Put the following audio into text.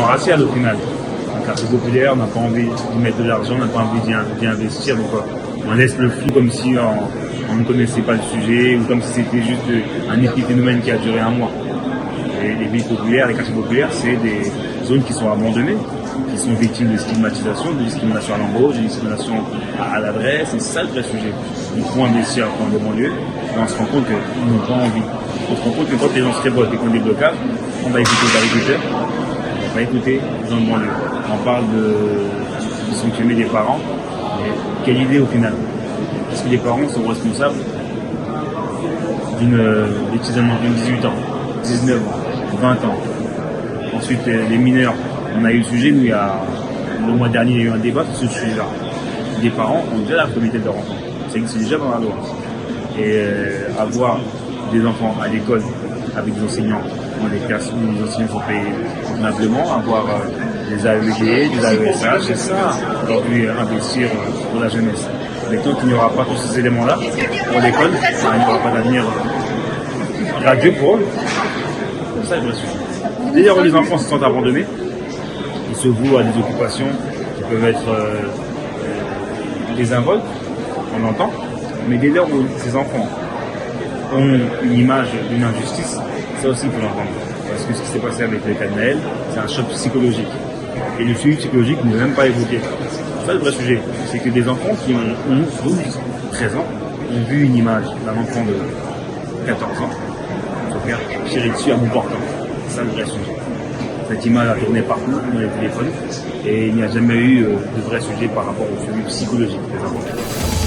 ratial au final. Un quartier populaire, on n'a pas envie d'y mettre de l'argent, on n'a pas envie d'y investir. Donc on laisse le flou comme si on ne connaissait pas le sujet ou comme si c'était juste un épiphénomène qui a duré un mois. Et les villes populaires, les quartiers populaires, c'est des zones qui sont abandonnées, qui sont victimes de stigmatisation, de discrimination à l'embauche, de discrimination à l'adresse. Et c'est ça le vrai sujet. Il faut investir dans des banlieues et on se rend compte qu'ils n'ont pas envie. On se rend compte que quand les gens se révoltent et qu'on des blocages, on va écouter les agriculteurs, on va écouter les gens de banlieue. On parle de sanctionner des parents, mais quelle idée au final? Est-ce que les parents sont responsables des petits enfants de 18 ans, 19 ans, 20 ans? Ensuite, les mineurs. On a eu le sujet où le mois dernier, il y a eu un débat sur ce sujet-là. Les parents ont déjà la communauté de leur enfant. Ça existe déjà dans la loi. Et avoir des enfants à l'école avec des enseignants dans des classes où les enseignants sont payés convenablement, avoir des AED, des AESH, c'est ça, aujourd'hui investir pour la jeunesse. Mais tant qu'il n'y aura pas tous ces éléments-là pour l'école, il n'y aura pas d'avenir radieux pour eux. C'est ça, je me suis. D'ailleurs, les enfants se sentent abandonnés, ils se vouent à des occupations qui peuvent être désinvoltes, on l'entend, mais dès lors où ces enfants ont une image d'une injustice, ça aussi il faut l'entendre. Parce que ce qui s'est passé avec le cas de Naël, c'est un choc psychologique. Et le suivi psychologique n'est même pas évoqué. C'est ça le vrai sujet. C'est que des enfants qui ont 12, 13 ans ont vu une image d'un enfant de 14 ans se faire tirer dessus à bout portant. C'est ça le vrai sujet. Cette image a tourné partout dans les téléphones et il n'y a jamais eu de vrai sujet par rapport au suivi psychologique des enfants.